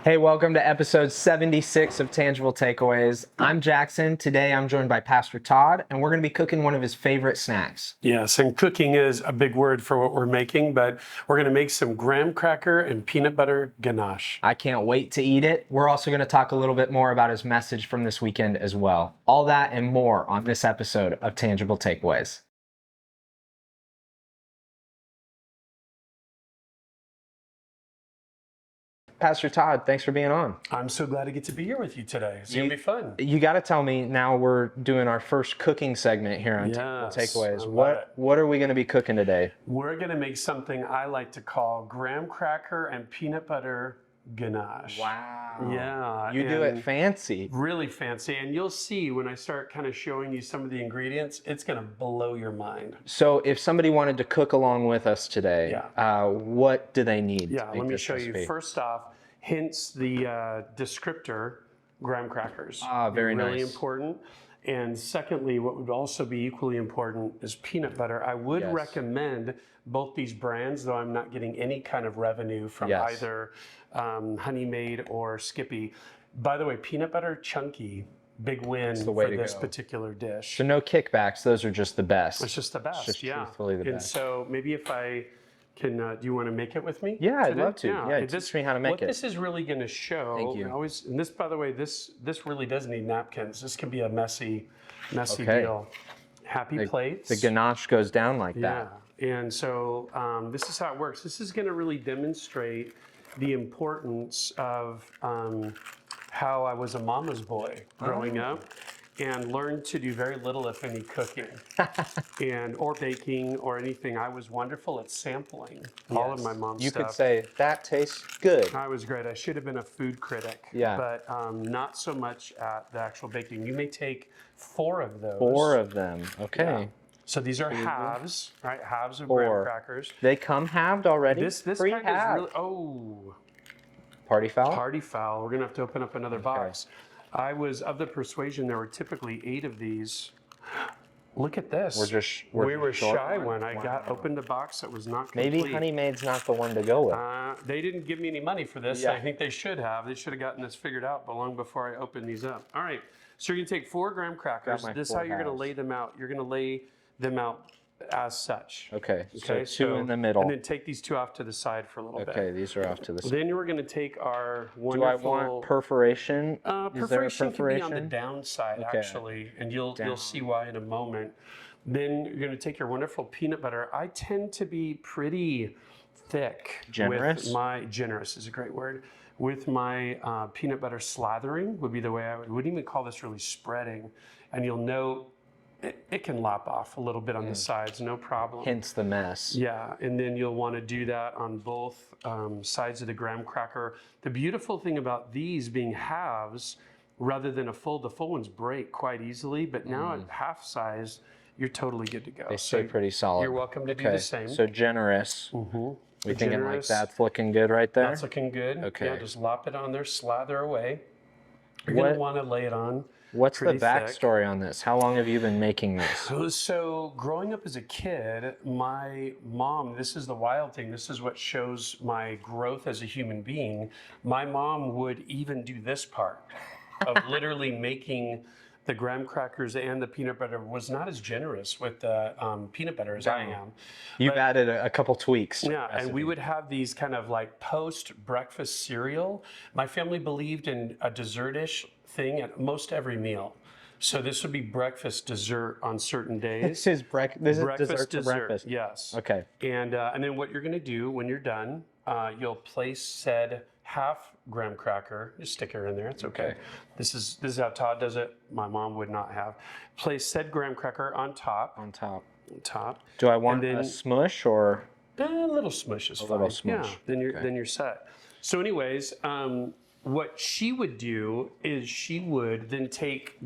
Hey, welcome to episode 76 of Tangible Takeaways. I'm Jackson. Today I'm joined by Pastor Todd, and we're going to be cooking one of his favorite snacks. Yes, and cooking is a big word for what we're making, but we're going to make some graham cracker and peanut butter ganache. I can't wait to eat it. We're also going to talk a little bit more about his message from this weekend as well. All that and more on this episode of Tangible Takeaways. Pastor Todd, thanks for being on. I'm so glad to get to be here with you today. It's going to be fun. You got to tell me now we're doing our first cooking segment here on Tangible Takeaways. What are we going to be cooking today? We're going to make something I like to call graham cracker and peanut butter ganache. Wow. Yeah. You do it fancy. Really fancy. And you'll see when I start kind of showing you some of the ingredients, it's going to blow your mind. So if somebody wanted to cook along with us today, what do they need? Yeah, let me show you. First off, hence the descriptor, graham crackers. Very nice. Really important. And secondly, what would also be equally important is peanut butter. I would recommend both these brands, though I'm not getting any kind of revenue from either Honey Maid or Skippy. By the way, peanut butter chunky, big win for this particular dish. So no kickbacks, those are just the best. It's just the best, it's just truthfully the best. And so maybe if I can, do you want to make it with me? Yeah, I'd love to. Yeah, teach me how to make it. What this is really going to show, Thank you. And this, by the way, this really does need napkins. This can be a messy deal. Happy plates. The ganache goes down like that. And so this is how it works. This is going to really demonstrate the importance of how I was a mama's boy growing up and learned to do very little, if any, cooking or baking or anything. I was wonderful at sampling all of my mom's stuff. You could say, that tastes good. I was great. I should have been a food critic, but not so much at the actual baking. You may take 4 of those. 4 of them, okay. Yeah. So these are halves, right? Halves of graham crackers. They come halved already? This kind is really, Party foul? Party foul. We're gonna have to open up another box. I was of the persuasion there were typically 8 of these. Look at this. We were shy when I opened a box that was not complete. Maybe Honey Maid's not the one to go with. They didn't give me any money for this. I think they should have. They should have gotten this figured out long before I opened these up. All right, so you're gonna take 4 graham crackers. This is how you're gonna lay them out. You're gonna lay them out as such. Okay, so 2 in the middle. And then take these 2 off to the side for a little bit. Okay, these are off to the side. Then we're going to take our wonderful... Do I want perforation? Is there a perforation? Can be on the downside, actually, and you'll see why in a moment. Then you're going to take your wonderful peanut butter. I tend to be pretty thick. Generous? Generous is a great word. With my peanut butter slathering would be the way I wouldn't even call this really spreading. And you'll know it can lop off a little bit on the sides, no problem. Hence the mess. Yeah, and then you'll want to do that on both sides of the graham cracker. The beautiful thing about these being halves, rather than a full, the full ones break quite easily, but now at half size, you're totally good to go. They stay pretty solid. You're welcome to do the same. So generous. We thinking like that's looking good right there? That's looking good. Okay. Yeah, just lop it on there, slather away. You're going to want to lay it on. What's the backstory on this? How long have you been making this? So growing up as a kid, my mom, this is the wild thing, this is what shows my growth as a human being. My mom would even do this part of literally making the graham crackers and the peanut butter, was not as generous with the peanut butter as I am. You've added a couple tweaks. Yeah, and we would have these kind of like post-breakfast cereal. My family believed in a dessert-ish thing at most every meal. So this would be breakfast dessert on certain days. This is dessert to breakfast. Yes. Okay. And then what you're going to do when you're done, you'll place said half graham cracker. Just stick her in there. It's okay. This is how Todd does it. My mom would not have. Place said graham cracker on top. On top. On top. Do I want a smush or? A little smush is fine. A little smush. Yeah. Then you're set. So anyways, what she would do is she would then take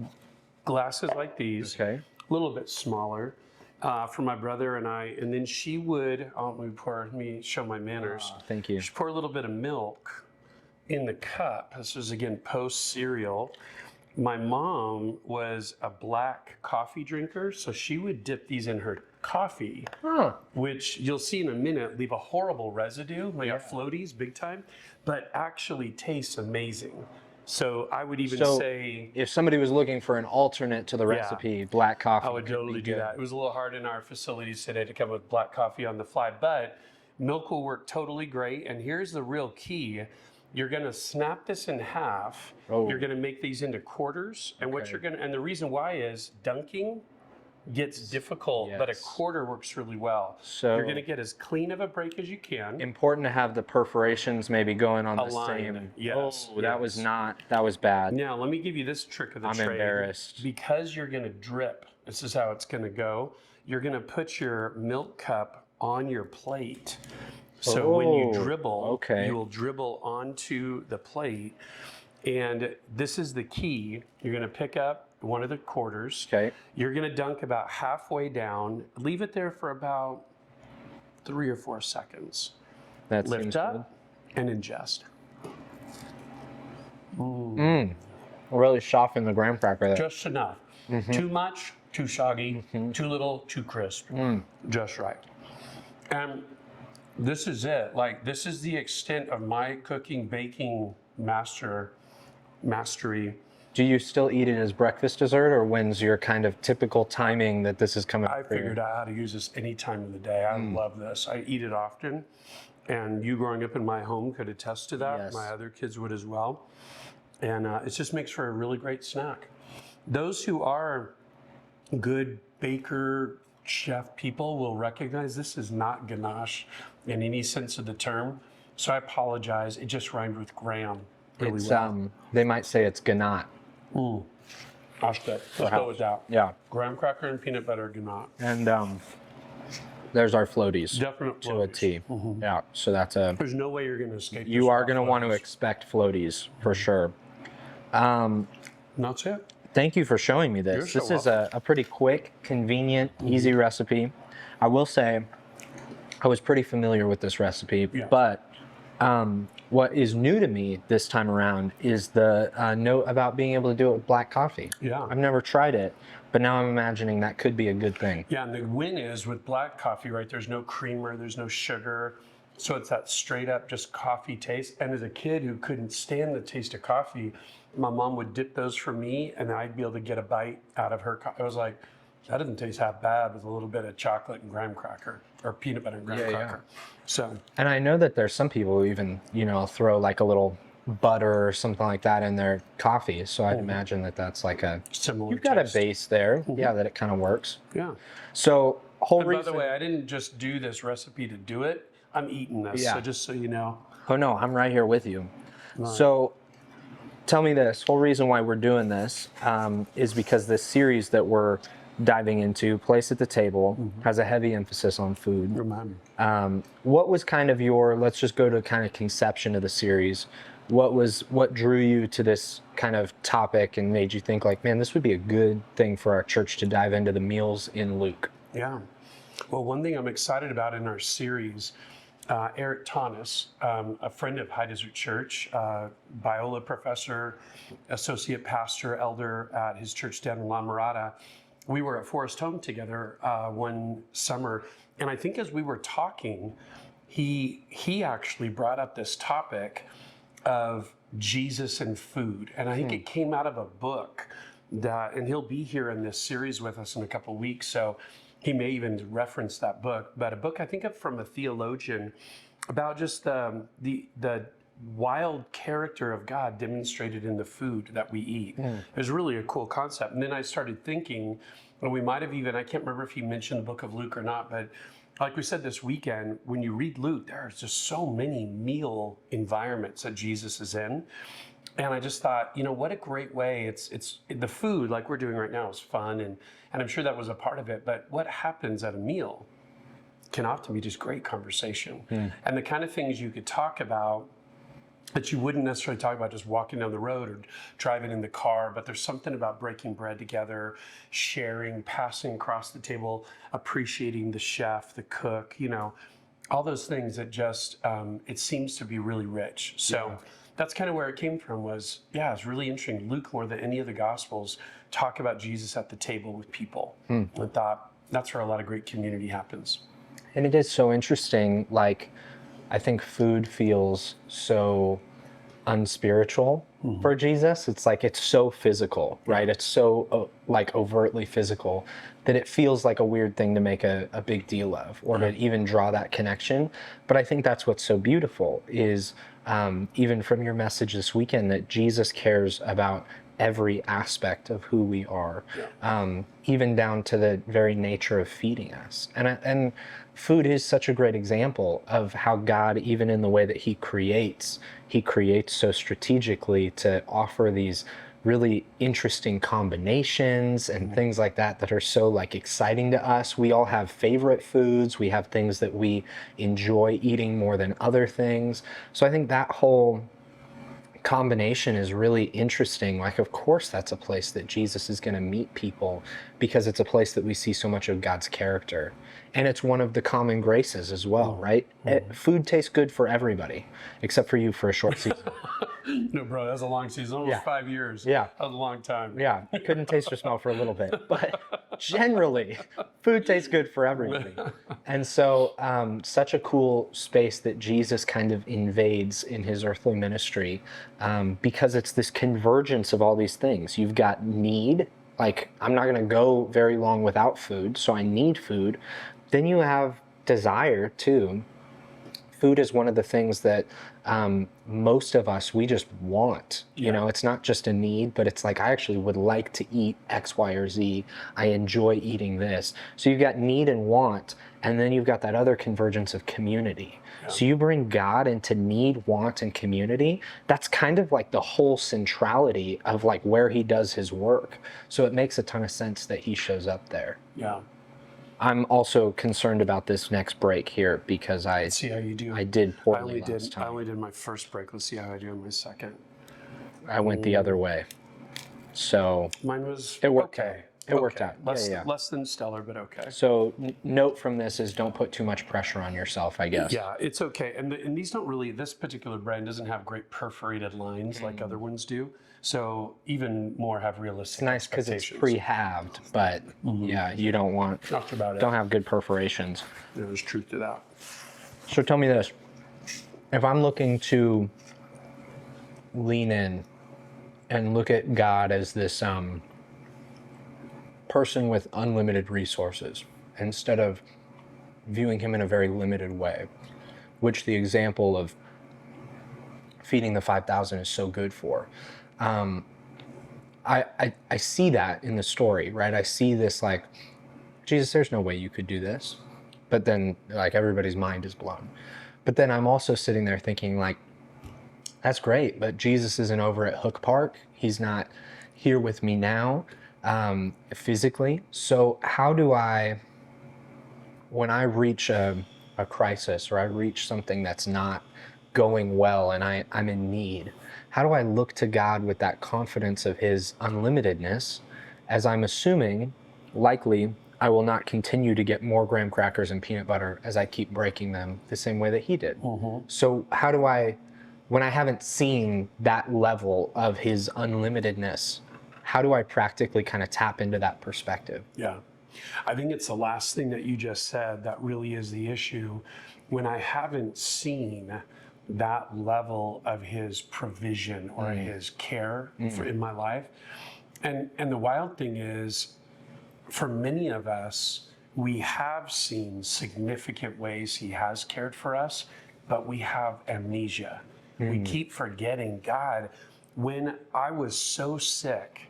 glasses like these, a little bit smaller, for my brother and I, and then she would, let me show my manners. Thank you. She'd pour a little bit of milk in the cup. This was again post cereal. My mom was a black coffee drinker, so she would dip these in her coffee, which you'll see in a minute leave a horrible residue. They got floaties big time, but actually tastes amazing. So I would even say, if somebody was looking for an alternate to the recipe, black coffee, I would totally do that. It was a little hard in our facilities today to come up with black coffee on the fly, but milk will work totally great. And here's the real key. You're going to snap this in half. You're going to make these into quarters. And what you're going to, and the reason why is dunking gets difficult, but a quarter works really well. So you're going to get as clean of a break as you can. Important to have the perforations maybe going on the same. Yes. That was bad. Now, let me give you this trick of the trade. I'm embarrassed. Because you're going to drip, this is how it's going to go. You're going to put your milk cup on your plate. So when you dribble, you will dribble onto the plate. And this is the key. You're going to pick up one of the quarters. You're going to dunk about halfway down. Leave it there for about 3 or 4 seconds. Lift up and ingest. Really soften the graham cracker there. Just enough. Too much, too soggy. Too little, too crisp. Just right. And this is it. Like, this is the extent of my cooking, baking mastery. Do you still eat it as breakfast dessert, or when's your kind of typical timing that this is coming? I figured out how to use this any time of the day. I love this. I eat it often, and you growing up in my home could attest to that. My other kids would as well. And it just makes for a really great snack. Those who are good baker, chef people will recognize this is not ganache in any sense of the term. So I apologize. It just rhymed with graham really well. They might say it's ganache. That's good. Let's go with that. Yeah. Graham cracker and peanut butter ganache. And there's our floaties. Definite to a T. Yeah. So that's a. There's no way you're going to escape. You are going to want to expect floaties for sure. That's it. Thank you for showing me this. This is a pretty quick, convenient, easy recipe. I will say I was pretty familiar with this recipe, but what is new to me this time around is the note about being able to do it with black coffee. I've never tried it, but now I'm imagining that could be a good thing. Yeah, and the win is with black coffee, right? There's no creamer, there's no sugar. So it's that straight up just coffee taste. And as a kid who couldn't stand the taste of coffee, my mom would dip those for me and I'd be able to get a bite out of her. I was like, that doesn't taste half bad with a little bit of chocolate and graham cracker or peanut butter and graham cracker. So, and I know that there's some people who even, throw like a little butter or something like that in their coffee. So I'd imagine that that's like a similar you've got a base there. That it kind of works. So by the way, I didn't just do this recipe to do it. I'm eating this. So just so you know. Oh no, I'm right here with you. So tell me this, whole reason why we're doing this is because this series that we're diving into, Place at the Table, has a heavy emphasis on food. What was kind of let's just go to kind of conception of the series. What drew you to this kind of topic and made you think like, man, this would be a good thing for our church to dive into the meals in Luke? Yeah. Well, one thing I'm excited about in our series, Eric Thomas, a friend of High Desert Church, Biola professor, associate pastor, elder at his church down in La Mirada. We were at Forest Home together one summer, and I think as we were talking, he actually brought up this topic of Jesus and food, and I think it came out of a book and he'll be here in this series with us in a couple of weeks, so he may even reference that book, but a book I think of from a theologian about just the wild character of God demonstrated in the food that we eat. It was really a cool concept. And then I started thinking, and we might have even, I can't remember if he mentioned the book of Luke or not, but like we said this weekend, when you read Luke, there are just so many meal environments that Jesus is in. And I just thought, what a great way. It's the food like we're doing right now is fun, and I'm sure that was a part of it, but what happens at a meal can often be just great conversation. And the kind of things you could talk about that you wouldn't necessarily talk about just walking down the road or driving in the car, but there's something about breaking bread together, sharing, passing across the table, appreciating the chef, the cook, all those things that just, it seems to be really rich. So that's kind of where it came from it's really interesting. Luke, more than any of the Gospels, talk about Jesus at the table with people. I thought, That's where a lot of great community happens. And it is so interesting. Like, I think food feels so unspiritual for Jesus. It's like it's so physical, right? It's so like overtly physical that it feels like a weird thing to make a big deal of, or to even draw that connection. But I think that's what's so beautiful is even from your message this weekend, that Jesus cares about every aspect of who we are, even down to the very nature of feeding us. And food is such a great example of how God, even in the way that he creates so strategically to offer these really interesting combinations and things like that that are so like exciting to us. We all have favorite foods. We have things that we enjoy eating more than other things. So I think that whole combination is really interesting. Like, of course, that's a place that Jesus is going to meet people because it's a place that we see so much of God's character. And it's one of the common graces as well, right? Food tastes good for everybody, except for you for a short season. No, bro, that's a long season. Almost 5 years. Yeah. That was a long time. Yeah, couldn't taste or smell for a little bit. But generally, food tastes good for everybody. And so such a cool space that Jesus kind of invades in his earthly ministry, because it's this convergence of all these things. You've got need, like I'm not going to go very long without food, so I need food. Then you have desire too. Food is one of the things that most of us, we just want. You know, it's not just a need, but it's like, I actually would like to eat X, Y, or Z. I enjoy eating this. So you've got need and want, and then you've got that other convergence of community. So you bring God into need, want, and community. That's kind of like the whole centrality of like where he does his work. So it makes a ton of sense that he shows up there. Yeah. I'm also concerned about this next break here because Let's see how you do. I did poorly last time. I only did my first break. Let's see how I do on my second. I went the other way. So Mine was it worked okay. out. It worked out. Less than stellar, but okay. So note from this is don't put too much pressure on yourself, I guess. Yeah, it's okay. And these don't really, this particular brand doesn't have great perforated lines like other ones do. So even more have realistic It's nice because it's expectations. pre-halved, but yeah, you don't want, Talked about it. don't have good perforations. There's truth to that. So tell me this, if I'm looking to lean in and look at God as this person with unlimited resources instead of viewing him in a very limited way, which the example of feeding the 5,000 is so good for. I see that in the story, right? I see this like, Jesus, there's no way you could do this. But then like everybody's mind is blown. But then I'm also sitting there thinking like, that's great, but Jesus isn't over at Hook Park. He's not here with me now, physically. So how do I, when I reach a crisis or I reach something that's not going well and I'm in need, how do I look to God with that confidence of his unlimitedness, as I'm assuming, likely, I will not continue to get more graham crackers and peanut butter as I keep breaking them the same way that he did. So how do I, when I haven't seen that level of his unlimitedness, how do I practically kind of tap into that perspective? Yeah. I think it's the last thing that you just said that really is the issue. When I haven't seen that level of his provision or his care in my life. And the wild thing is, for many of us, we have seen significant ways he has cared for us, but we have amnesia. We keep forgetting, God, when I was so sick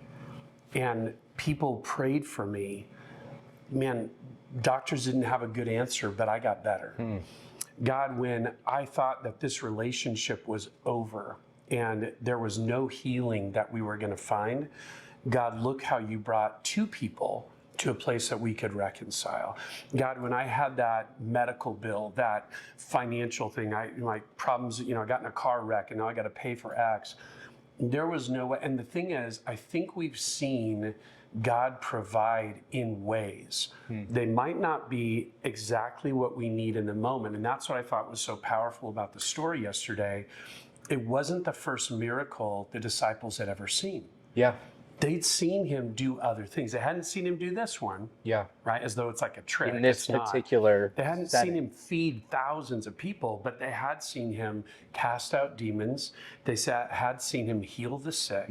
and people prayed for me, man, doctors didn't have a good answer, but I got better. God, when I thought that this relationship was over and there was no healing that we were going to find, God, look how you brought two people to a place that we could reconcile. God, when I had that medical bill, that financial thing, my problems, I got in a car wreck and now I got to pay for X. There was no way. And the thing is, I think we've seen God provide in ways. They might not be exactly what we need in the moment. And that's what I thought was so powerful about the story yesterday. It wasn't the first miracle the disciples had ever seen. Yeah. they'd seen him do other things. They hadn't seen him do this one, Yeah. right? As though it's like a trick. In this It's not. particular They hadn't setting. seen him feed thousands of people, but they had seen him cast out demons. They had seen him heal the sick.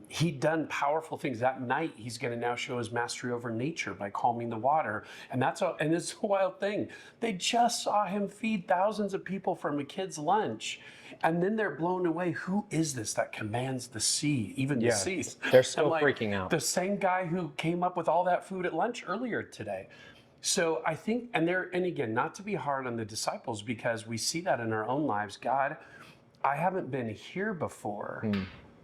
He'd done powerful things. That night, he's going to now show his mastery over nature by calming the water. And it's a wild thing. They just saw him feed thousands of people from a kid's lunch. And then they're blown away. Who is this that commands the sea, even the seas? They're still And, freaking out. The same guy who came up with all that food at lunch earlier today. So I think, and again, not to be hard on the disciples, because we see that in our own lives. God, I haven't been here before.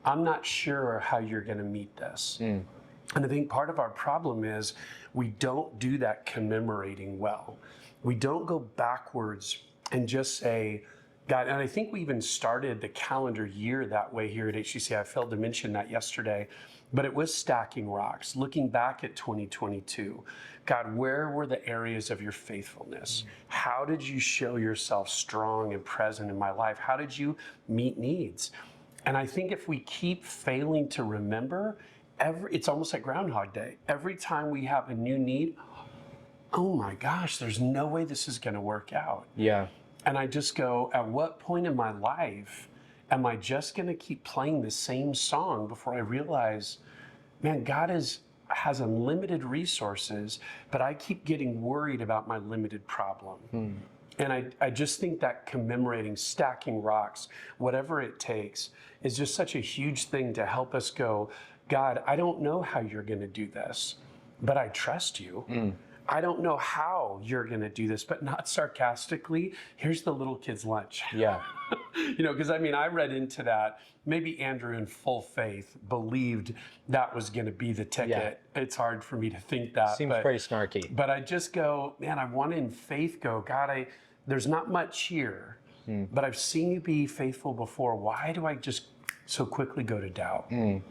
I'm not sure how you're going to meet this. And I think part of our problem is we don't do that commemorating well. We don't go backwards and just say, God, and I think we even started the calendar year that way here at HCC. I failed to mention that yesterday, but it was stacking rocks, looking back at 2022. God, where were the areas of your faithfulness? How did you show yourself strong and present in my life? How did you meet needs? And I think if we keep failing to remember, it's almost like Groundhog Day. Every time we have a new need, oh my gosh, there's no way this is going to work out. Yeah. And I just go, at what point in my life am I just going to keep playing the same song before I realize, man, God has unlimited resources, but I keep getting worried about my limited problem. And I just think that commemorating, stacking rocks, whatever it takes, is just such a huge thing to help us go, God, I don't know how you're going to do this, but I trust you. I don't know how you're going to do this, but not sarcastically. Here's the little kid's lunch. Yeah. Because I read into that. Maybe Andrew, in full faith, believed that was going to be the ticket. Yeah. It's hard for me to think that. Seems pretty snarky. But I just go, man, I want to in faith go, God, there's not much here, but I've seen you be faithful before. Why do I just so quickly go to doubt? And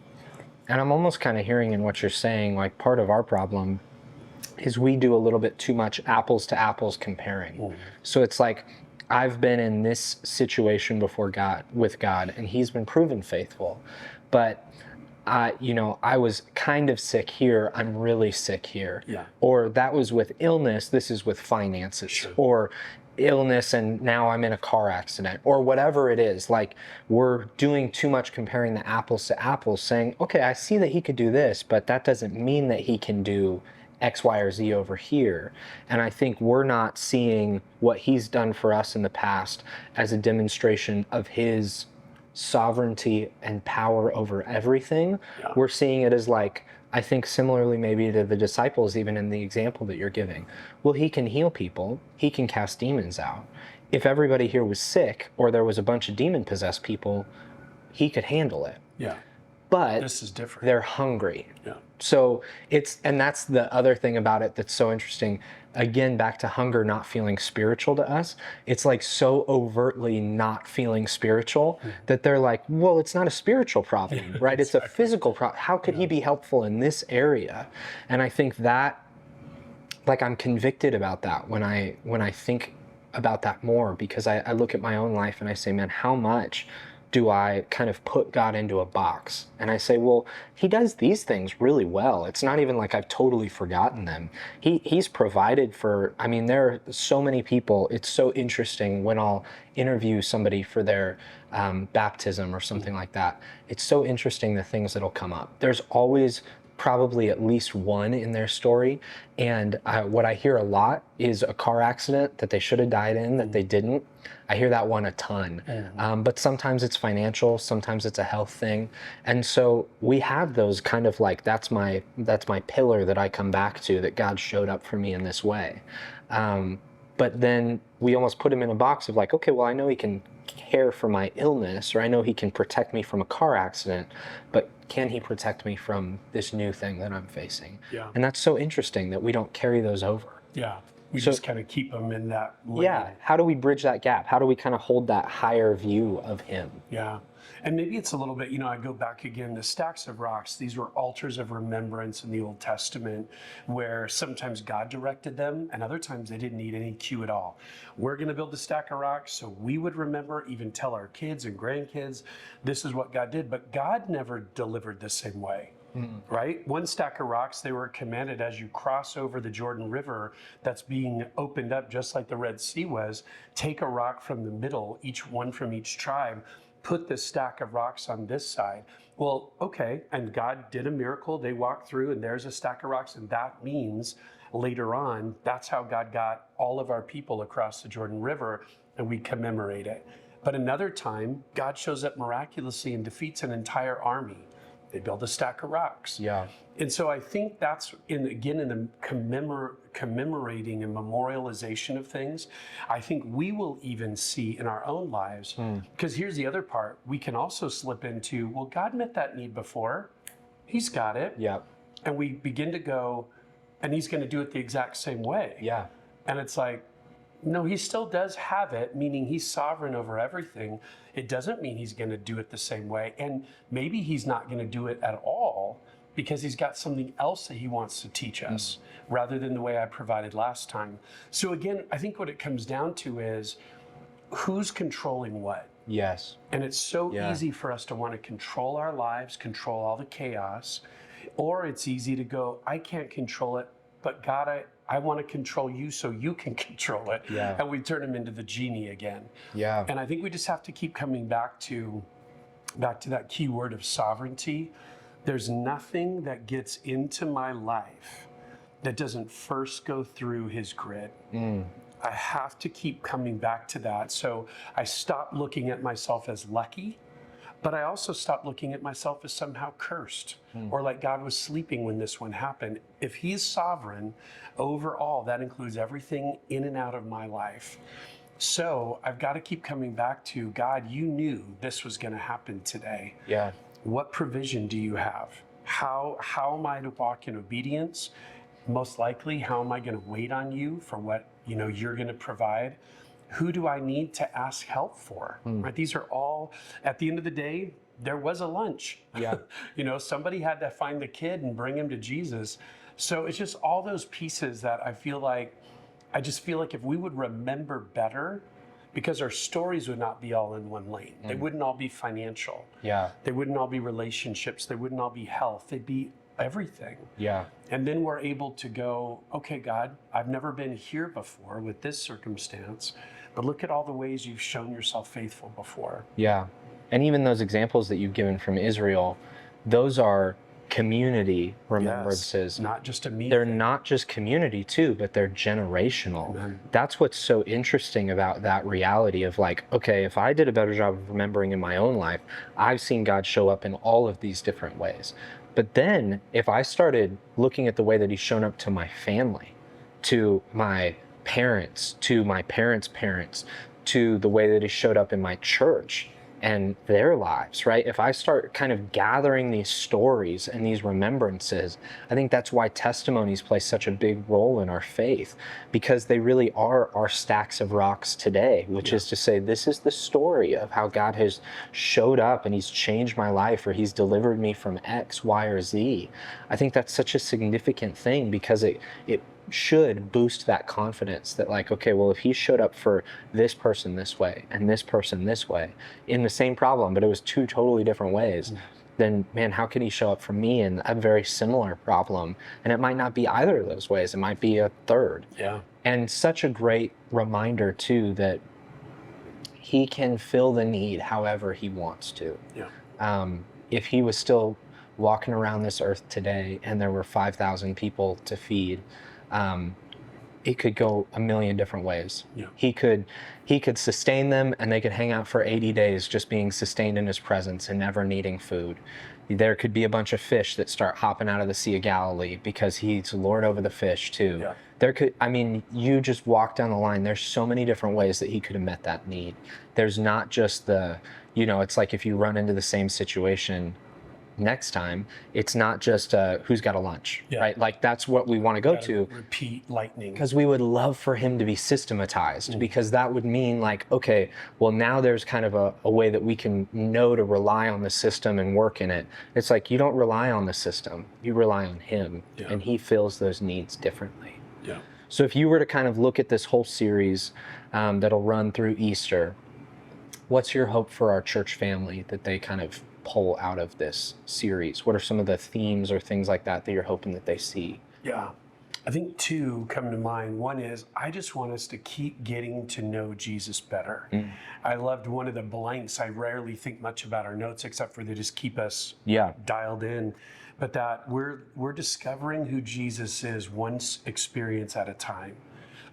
I'm almost kind of hearing in what you're saying, like part of our problem is we do a little bit too much apples to apples comparing. So it's like, I've been in this situation before with God, and he's been proven faithful. But I was kind of sick here, I'm really sick here. Yeah. Or that was with illness, this is with finances. Sure. Or illness and now I'm in a car accident, or whatever it is. Like, we're doing too much comparing the apples to apples, saying, okay, I see that he could do this, but that doesn't mean that he can do X, Y, or Z over here. And I think we're not seeing what he's done for us in the past as a demonstration of his sovereignty and power over everything. Yeah. We're seeing it as, like, I think similarly maybe to the disciples, even in the example that you're giving. Well, he can heal people. He can cast demons out. If everybody here was sick or there was a bunch of demon-possessed people, he could handle it. Yeah. But this is different. They're hungry. Yeah. So and that's the other thing about it that's so interesting. Again, back to hunger not feeling spiritual to us. It's like so overtly not feeling spiritual that they're like, well, it's not a spiritual problem, right? It's a physical problem. How could he be helpful in this area? And I think that, like, I'm convicted about that when I think about that more, because I look at my own life and I say, man, how much do I kind of put God into a box? And I say, well, he does these things really well. It's not even like I've totally forgotten them. He's provided for, there are so many people. It's so interesting when I'll interview somebody for their baptism or something like that. It's so interesting the things that'll come up. There's always probably at least one in their story. And what I hear a lot is a car accident that they should have died in, that they didn't. I hear that one a ton. But sometimes it's financial, sometimes it's a health thing. And so we have those kind of like, that's my pillar that I come back to, that God showed up for me in this way. But then we almost put him in a box of like, okay, well, I know he can care for my illness, or I know he can protect me from a car accident, but can he protect me from this new thing that I'm facing? Yeah. And that's so interesting that we don't carry those over. Yeah. We just kind of keep him in that lane. Yeah. How do we bridge that gap? How do we kind of hold that higher view of him? Yeah. And maybe it's a little bit, I go back again, the stacks of rocks, these were altars of remembrance in the Old Testament where sometimes God directed them and other times they didn't need any cue at all. We're going to build a stack of rocks so we would remember, even tell our kids and grandkids, this is what God did. But God never delivered the same way. Right? One stack of rocks, they were commanded as you cross over the Jordan River that's being opened up just like the Red Sea was, take a rock from the middle, each one from each tribe, put this stack of rocks on this side. Well, okay, and God did a miracle. They walked through and there's a stack of rocks, and that means later on, that's how God got all of our people across the Jordan River, and we commemorate it. But another time, God shows up miraculously and defeats an entire army. They build a stack of rocks. Yeah. And so I think that's, in the commemorating and memorialization of things, I think we will even see in our own lives, because here's the other part, we can also slip into, well, God met that need before. He's got it. Yeah. And we begin to go, and he's going to do it the exact same way. Yeah. And it's like, no, he still does have it, meaning he's sovereign over everything. It doesn't mean he's going to do it the same way. And maybe he's not going to do it at all because he's got something else that he wants to teach us rather than the way I provided last time. So again, I think what it comes down to is who's controlling what? Yes. And it's so easy for us to want to control our lives, control all the chaos, or it's easy to go, I can't control it, but God, I want to control you so you can control it. Yeah. And we turn him into the genie again. Yeah. And I think we just have to keep coming back to that key word of sovereignty. There's nothing that gets into my life that doesn't first go through his grid. I have to keep coming back to that. So I stop looking at myself as lucky, but I also stopped looking at myself as somehow cursed or like God was sleeping when this one happened. If he's sovereign over all, that includes everything in and out of my life. So I've got to keep coming back to, God, you knew this was going to happen today. Yeah. What provision do you have? How am I to walk in obedience? Most likely, how am I going to wait on you for what you're going to provide? Who do I need to ask help for? Right? These are all, at the end of the day, there was a lunch. Yeah. Somebody had to find the kid and bring him to Jesus. So it's just all those pieces that I just feel like if we would remember better, because our stories would not be all in one lane. They wouldn't all be financial. Yeah. They wouldn't all be relationships. They wouldn't all be health. They'd be everything. Yeah. And then we're able to go, okay, God, I've never been here before with this circumstance, but look at all the ways you've shown yourself faithful before. Yeah. And even those examples that you've given from Israel, those are community remembrances. Yes, not just a me. They're not just community too, but they're generational. Amen. That's what's so interesting about that reality of like, okay, if I did a better job of remembering in my own life, I've seen God show up in all of these different ways. But then if I started looking at the way that he's shown up to my family, to my parents, to my parents' parents, to the way that he showed up in my church and their lives, right? If I start kind of gathering these stories and these remembrances, I think that's why testimonies play such a big role in our faith, because they really are our stacks of rocks today, which is to say, this is the story of how God has showed up and he's changed my life, or he's delivered me from X, Y, or Z. I think that's such a significant thing because it should boost that confidence that like, okay, well, if he showed up for this person this way and this person this way in the same problem, but it was two totally different ways, then man, how can he show up for me in a very similar problem? And it might not be either of those ways. It might be a third. Yeah. And such a great reminder too, that he can fill the need however he wants to. Yeah. If he was still walking around this earth today and there were 5,000 people to feed, it could go a million different ways. Yeah. He could sustain them and they could hang out for 80 days just being sustained in his presence and never needing food. There could be a bunch of fish that start hopping out of the Sea of Galilee because he's Lord over the fish too. Yeah. You just walk down the line. There's so many different ways that he could have met that need. There's not just it's like if you run into the same situation next time, it's not just who's got a lunch, Yeah. right? Like that's what we want to go Gotta to. repeat lightning. Because we would love for him to be systematized, because that would mean like, okay, well now there's kind of a way that we can know to rely on the system and work in it. It's like you don't rely on the system, you rely on him, and he fills those needs differently. Yeah. So if you were to kind of look at this whole series that'll run through Easter, what's your hope for our church family that they kind of pull out of this series? What are some of the themes or things like that that you're hoping that they see? Yeah. I think two come to mind. One is I just want us to keep getting to know Jesus better. I loved one of the blanks. I rarely think much about our notes except for they just keep us dialed in. But that we're discovering who Jesus is one experience at a time.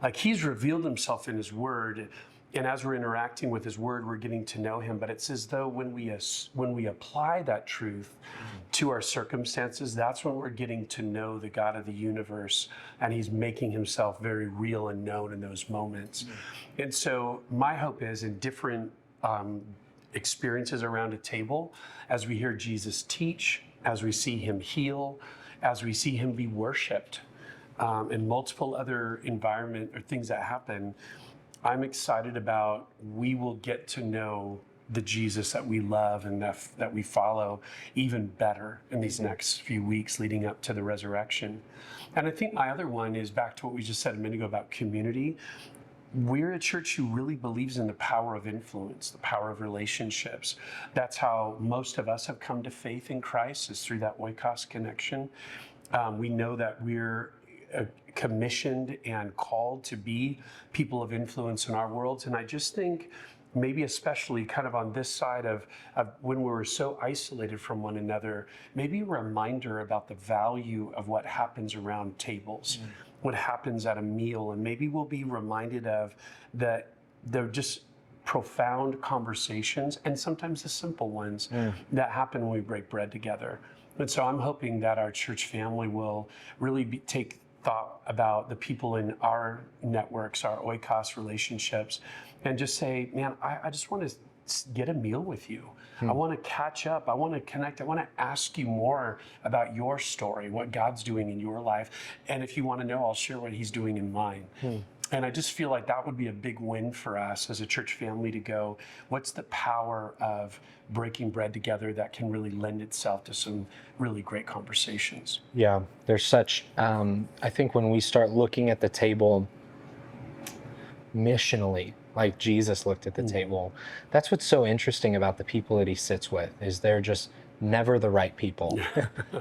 Like he's revealed himself in his word, and as we're interacting with his word, we're getting to know him. But it's as though when we apply that truth to our circumstances, that's when we're getting to know the God of the universe, and he's making himself very real and known in those moments. And so my hope is in different experiences around a table, as we hear Jesus teach, as we see him heal, as we see him be worshiped, and multiple other environment or things that happen, I'm excited about we will get to know the Jesus that we love and that we follow even better in these next few weeks leading up to the resurrection. And I think my other one is back to what we just said a minute ago about community. We're a church who really believes in the power of influence, the power of relationships. That's how most of us have come to faith in Christ, is through that oikos connection. We know that we're commissioned and called to be people of influence in our worlds. And I just think maybe especially kind of on this side of when we were so isolated from one another, maybe a reminder about the value of what happens around tables, what happens at a meal. And maybe we'll be reminded of that they're just profound conversations, and sometimes the simple ones that happen when we break bread together. And so I'm hoping that our church family will really take thought about the people in our networks, our oikos relationships, and just say, man, I just want to get a meal with you. I want to catch up. I want to connect. I want to ask you more about your story, what God's doing in your life. And if you want to know, I'll share what he's doing in mine. And I just feel like that would be a big win for us as a church family to go, what's the power of breaking bread together that can really lend itself to some really great conversations? Yeah, there's such, I think when we start looking at the table missionally, like Jesus looked at the table, that's what's so interesting about the people that he sits with, is they're just never the right people.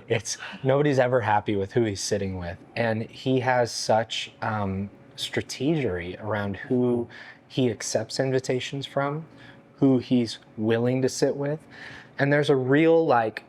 It's nobody's ever happy with who he's sitting with. And he has such strategery around who he accepts invitations from, who he's willing to sit with. And there's a real like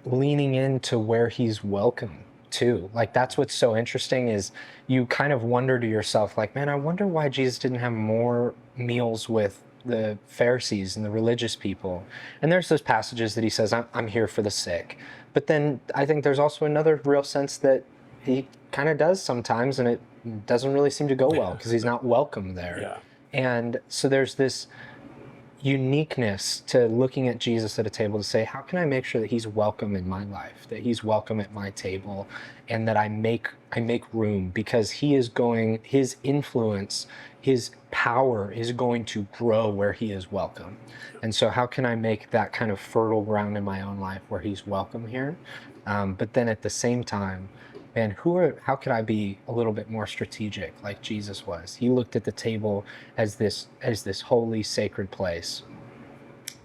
leaning into where he's welcome too. Like that's what's so interesting, is you kind of wonder to yourself, like, man, I wonder why Jesus didn't have more meals with the Pharisees and the religious people. And there's those passages that he says, I'm here for the sick. But then I think there's also another real sense that he kind of does sometimes, and it doesn't really seem to go well because he's not welcome there. And so there's this uniqueness to looking at Jesus at a table to say, how can I make sure that he's welcome in my life, that he's welcome at my table, and that I make room, because he is going, his influence, his power is going to grow where he is welcome. And so how can I make that kind of fertile ground in my own life where he's welcome here? But then at the same time, man, how could I be a little bit more strategic like Jesus was? He looked at the table as this holy, sacred place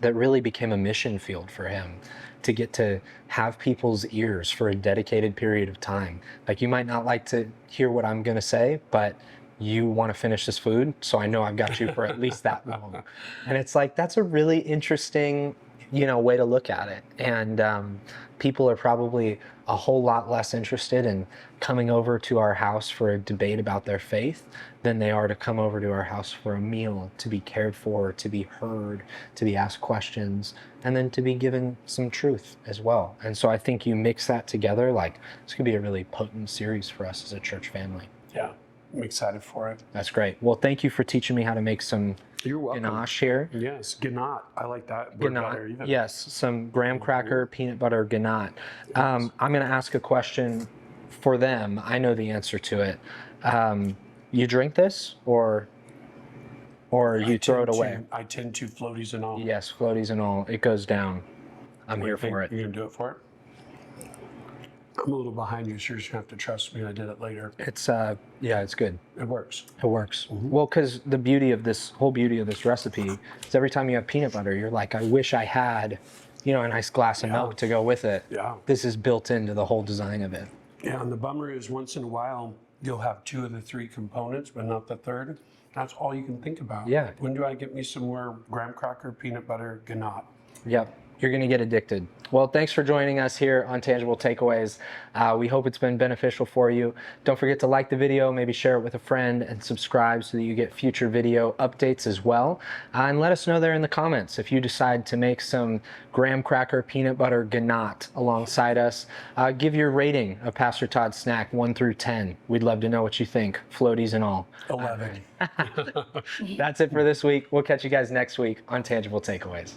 that really became a mission field for him, to get to have people's ears for a dedicated period of time. Like, you might not like to hear what I'm gonna say, but you want to finish this food, so I know I've got you for at least that long. And it's like, that's a really interesting, way to look at it. And people are probably a whole lot less interested in coming over to our house for a debate about their faith than they are to come over to our house for a meal, to be cared for, to be heard, to be asked questions, and then to be given some truth as well. And so I think you mix that together, like, this could be a really potent series for us as a church family. Yeah. I'm excited for it. That's great. Well, thank you for teaching me how to make some You're welcome. ganache here. Yes, ganat. I like that word better even. Yes, some graham cracker, peanut butter ganache. I'm going to ask a question for them. I know the answer to it. You drink this or you throw it away? I tend to, floaties and all. Yes, floaties and all. It goes down. I'm here for it. You're going to do it for it? I'm a little behind you, so you're just going to have to trust me. I did it later. It's yeah, it's good. It works. It works. Well, because the beauty of this recipe is every time you have peanut butter, you're like, I wish I had, a nice glass of milk to go with it. Yeah. This is built into the whole design of it. Yeah, and the bummer is once in a while, you'll have 2 of the 3 components, but not the third. That's all you can think about. Yeah. When do I get me some more graham cracker, peanut butter, ganat? Yep. You're going to get addicted. Well, thanks for joining us here on Tangible Takeaways. We hope it's been beneficial for you. Don't forget to like the video, maybe share it with a friend, and subscribe so that you get future video updates as well. And let us know there in the comments if you decide to make some graham cracker peanut butter ganache alongside us. Give your rating of Pastor Todd's snack 1 through 10. We'd love to know what you think, floaties and all. 11. That's it for this week. We'll catch you guys next week on Tangible Takeaways.